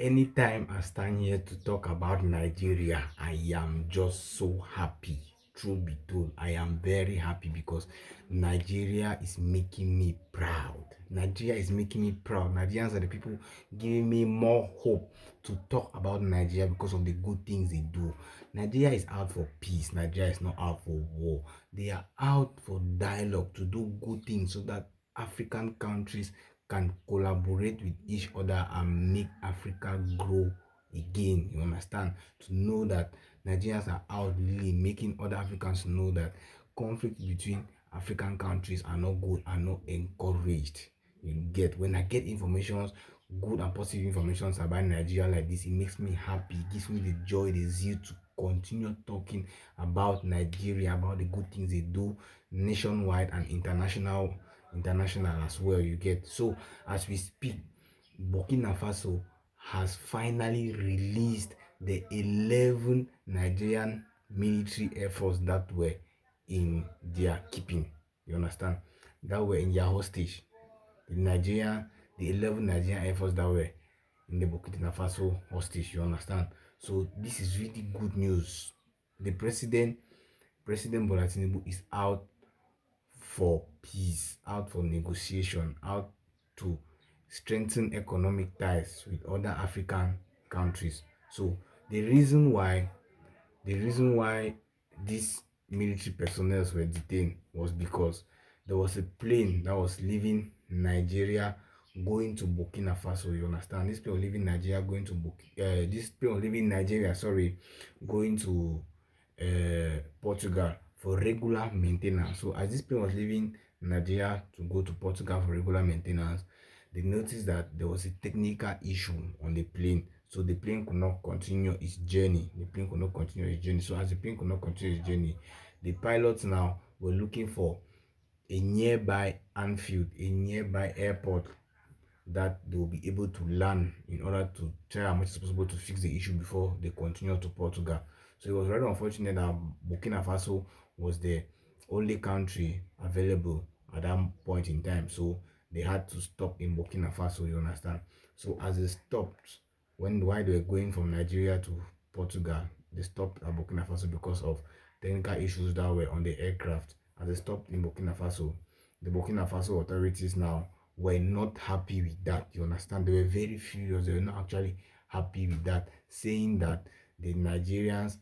Anytime I stand here to talk about Nigeria, I am just so happy. Truth be told, I am very happy because Nigeria is making me proud. Nigeria is making me proud. Nigerians are the people giving me more hope to talk about Nigeria because of the good things they do. Nigeria is out for peace. Nigeria is not out for war. They are out for dialogue to do good things so that African countries can collaborate with each other and make Africa grow again. You understand? To know that Nigerians are out really making other Africans know that conflict between African countries are not good, are not encouraged. You get, when I get information, good and positive information about Nigeria like this, it makes me happy. It gives me the joy, the zeal to continue talking about Nigeria, about the good things they do nationwide and international as well. You get, so as we speak, Burkina Faso has finally released the 11 Nigerian military air force that were in their keeping. You understand? That were in their hostage. The Nigerian, the 11 Nigerian air force that were in the Burkina Faso hostage. You understand? So this is really good news. The President Bola Tinubu is out for peace, out for negotiation, out to strengthen economic ties with other African countries. So the reason why these military personnel were detained was because there was a plane that was leaving Nigeria going to Burkina Faso. You understand? This plane was leaving Nigeria going to this plane was leaving Nigeria, sorry, going to Portugal for regular maintenance. So as this plane was leaving Nigeria to go to Portugal for regular maintenance, they noticed that there was a technical issue on the plane. So the plane could not continue its journey. So as the plane could not continue its journey, the pilots now were looking for a nearby Anfield, a nearby airport that they will be able to land in order to try as much as possible to fix the issue before they continue to Portugal. So it was very unfortunate that Burkina Faso was the only country available at that point in time. So they had to stop in Burkina Faso, you understand? So as they stopped, while they were going from Nigeria to Portugal, they stopped at Burkina Faso because of technical issues that were on the aircraft. As they stopped in Burkina Faso, the Burkina Faso authorities now were not happy with that. You understand? They were very furious. They were not actually happy with that, saying that the Nigerians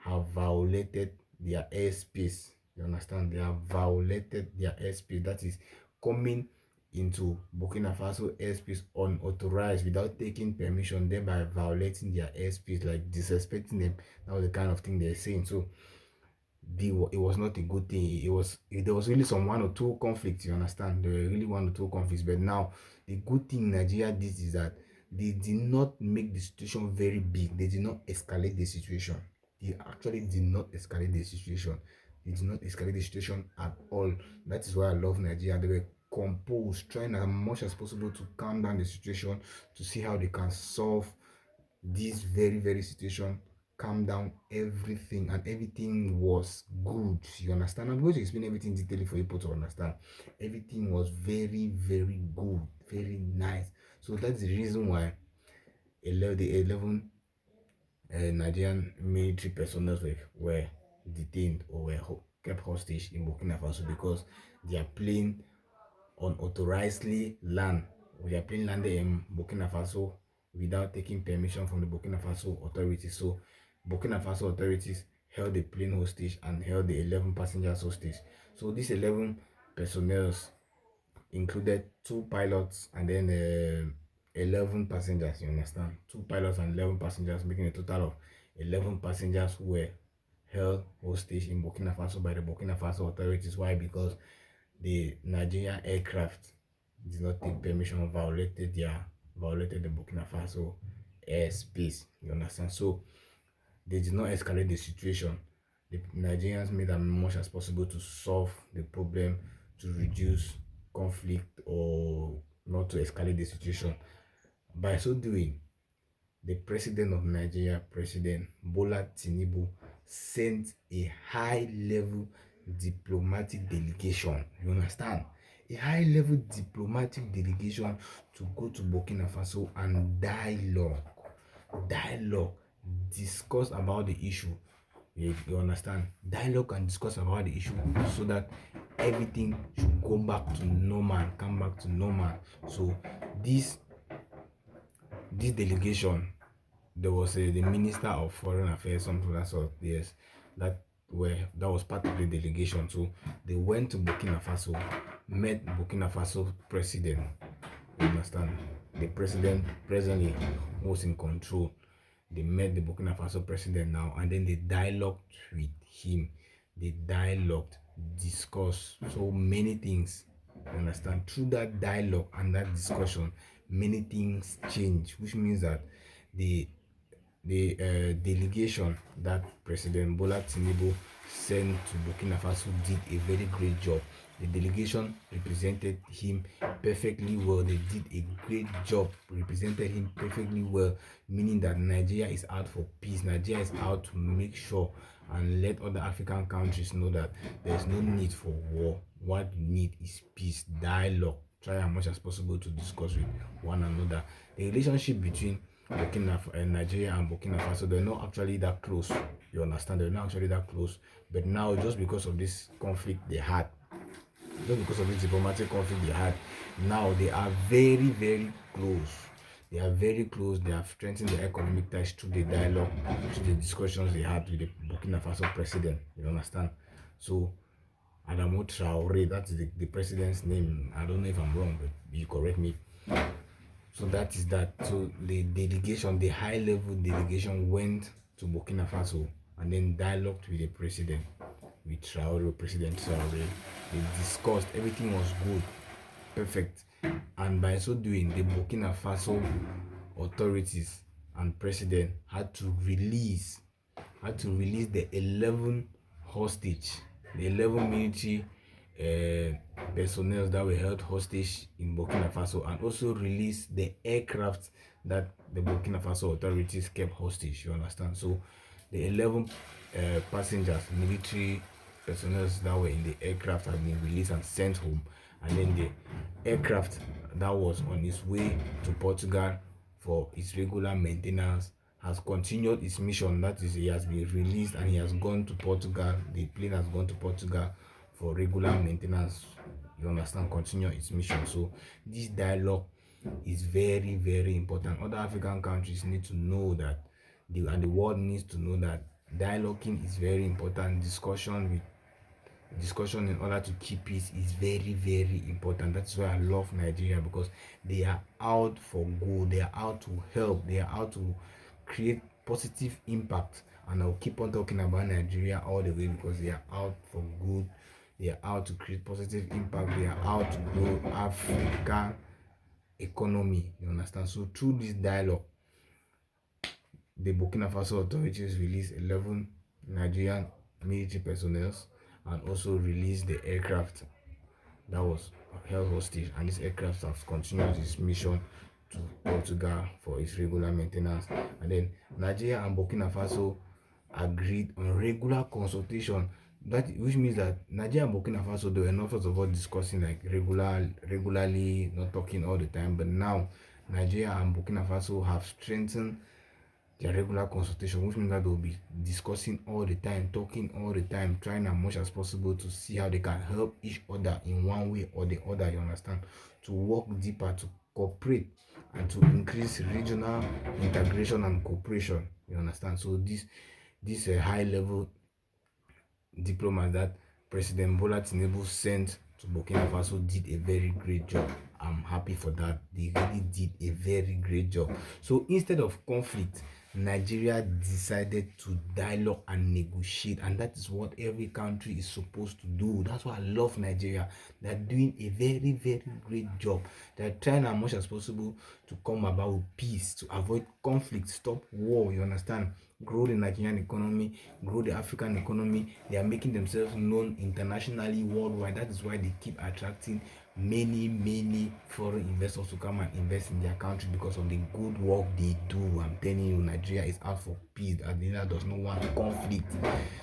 have violated their airspace. You understand? They have violated their airspace. That is coming into Burkina Faso airspace unauthorized without taking permission, thereby violating their airspace, like disrespecting them. That was the kind of thing they're saying. So it was not a good thing. There was really some one or two conflicts, you understand? There were really one or two conflicts. But now the good thing Nigeria did is that they did not make the situation very big. They did not escalate the situation. They actually did not escalate the situation. They did not escalate the situation at all. That is why I love Nigeria. They were composed, trying as much as possible to calm down the situation, to see how they can solve this very situation, calm down everything, and everything was good. You understand? I'm going to explain everything detailing for people to understand. Everything was very good, very nice. So that's the reason why the 11 Nigerian military personnel were detained or were kept hostage in Burkina Faso because their plane unauthorizedly land. Their plane landed in Burkina Faso without taking permission from the Burkina Faso authorities. So Burkina Faso authorities held the plane hostage and held the 11 passengers hostage. So these 11 personnel included two pilots and then 11 passengers. You understand? Two pilots and 11 passengers, making a total of 11 passengers who were held hostage in Burkina Faso by the Burkina Faso authorities. Why? Because the Nigerian aircraft did not take permission, violated the Burkina Faso airspace. You understand? So they did not escalate the situation. The Nigerians made as much as possible to solve the problem, to reduce conflict or not to escalate the situation. By so doing, the president of Nigeria, President Bola Tinubu, sent a high-level diplomatic delegation. You understand? A high-level diplomatic delegation to go to Burkina Faso and dialogue. dialogue, discuss about the issue. You understand? Dialogue and discuss about the issue so that everything should go back to normal, come back to normal. So this this delegation, there was the Minister of Foreign Affairs, something of that sort. Yes, that was part of the delegation. So they went to Burkina Faso, met Burkina Faso president. You understand? The president presently was in control. They met the Burkina Faso president now, and then they dialogued with him. They dialogued, discussed so many things. You understand? Through that dialogue and that discussion, many things change, which means that the delegation that President Bola Tinubu sent to Burkina Faso did a very great job. The delegation represented him perfectly well. They did a great job, represented him perfectly well, meaning that Nigeria is out for peace. Nigeria is out to make sure and let other African countries know that there is no need for war. What we need is peace, dialogue. Try as much as possible to discuss with one another. The relationship between Nigeria and Burkina Faso, they're not actually that close. You understand? They're not actually that close. But now, just because of this conflict they had, just because of this diplomatic conflict they had, now they are very, very close. They are very close. They have strengthened their economic ties through the dialogue, through the discussions they had with the Burkina Faso president. You understand? So, Adamo Traore, that's the president's name. I don't know if I'm wrong, but you correct me. So that is that. So the delegation, the high level delegation went to Burkina Faso and then dialogued with the president, with Traore, President Traore. They discussed, everything was good, perfect. And by so doing, the Burkina Faso authorities and president had to release the 11 hostage, the 11 military personnel that were held hostage in Burkina Faso, and also release the aircraft that the Burkina Faso authorities kept hostage. You understand? So the 11 passengers, military personnel that were in the aircraft had been released and sent home, and then the aircraft that was on its way to Portugal for its regular maintenance has continued its mission. That is, he has been released and he has gone to Portugal. The plane has gone to Portugal for regular maintenance. You understand? Continue its mission. So this dialogue is very, very important. Other African countries need to know that, and the world needs to know that dialoguing is very important. Discussion in order to keep peace is very, very important. That's why I love Nigeria, because they are out for good. They are out to help. They are out to create positive impact. And I'll keep on talking about Nigeria all the way, because they are out for good. They are out to create positive impact. They are out to grow African economy. You understand? So through this dialogue, the Burkina Faso authorities released 11 Nigerian military personnel and also released the aircraft that was held hostage, and this aircraft has continued its mission to Portugal for its regular maintenance. And then Nigeria and Burkina Faso agreed on regular consultation, that which means that Nigeria and Burkina Faso, they were not first of all discussing like regularly, not talking all the time, but now Nigeria and Burkina Faso have strengthened their regular consultation, which means that they'll be discussing all the time, talking all the time, trying as much as possible to see how they can help each other in one way or the other. You understand? To work deeper, to cooperate, and to increase regional integration and cooperation. You understand? So this high level diplomat that President Bola Tinubu sent to Burkina Faso did a very great job. I'm happy for that. They really did a very great job. So instead of conflict, Nigeria decided to dialogue and negotiate, and that is what every country is supposed to do. That's why I love Nigeria. They're doing a very, very great job. They're trying as much as possible to come about with peace, to avoid conflict, stop war. You understand? Grow the Nigerian economy, grow the African economy. They are making themselves known internationally, worldwide. That is why they keep attracting many foreign investors to come and invest in their country because of the good work they do. I'm telling you, Nigeria is out for peace. Nigeria does not want conflict.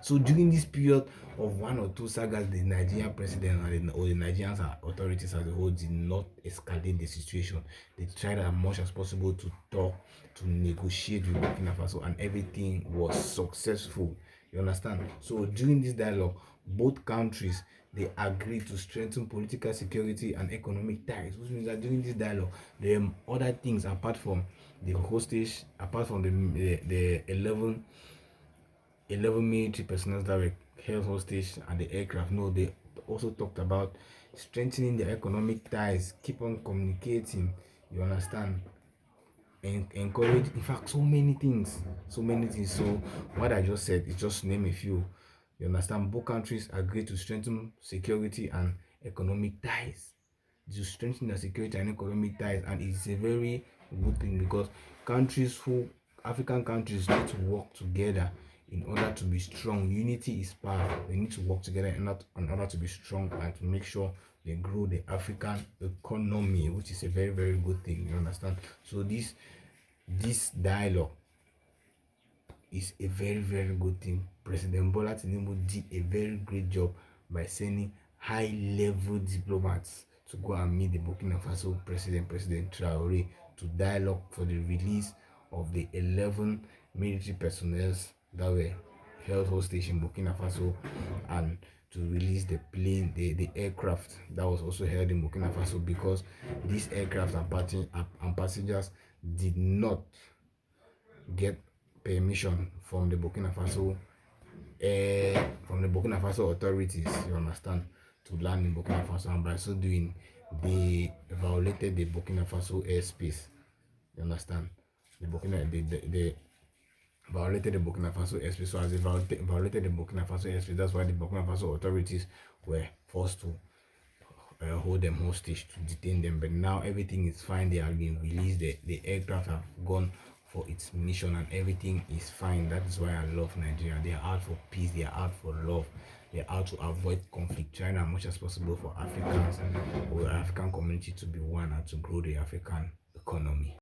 So during this period of one or two sagas, the Nigerian president or the Nigerian authorities as a whole did not escalate the situation. They tried as much as possible to talk, to negotiate with Burkina Faso, and everything was successful. You understand? So during this dialogue, both countries, they agreed to strengthen political security and economic ties, which means that during this dialogue, there are other things apart from the hostage, apart from the 11 military personnel that were held hostage at the aircraft. No, they also talked about strengthening their economic ties, keep on communicating, you understand, and encourage, in fact, so many things. So what I just said is just to name a few. You understand? Both countries agreed to strengthen security and economic ties, to strengthen the security and economic ties, and it's a very good thing because African countries need to work together in order to be strong. Unity is power. They need to work together in order to be strong and to make sure they grow the African economy, which is a very, very good thing. You understand? So this dialogue is a very, very good thing. President Bola Tinubu did a very great job by sending high-level diplomats to go and meet the Burkina Faso President Traore, to dialogue for the release of the 11 military personnel that were held hostage in Burkina Faso, and to release the aircraft that was also held in Burkina Faso, because these aircraft and passengers did not get permission from the Burkina Faso authorities, you understand, to land in Burkina Faso, and by so doing, they violated the Burkina Faso airspace. You understand? They violated the Burkina Faso airspace. So as they violated the Burkina Faso airspace, that's why the Burkina Faso authorities were forced to hold them hostage, to detain them. But now everything is fine. They have been released. The aircraft have gone for its mission, and everything is fine. That is why I love Nigeria. They are out for peace. They are out for love. They are out to avoid conflict, trying as much as possible for Africans or African community to be one and to grow the African economy.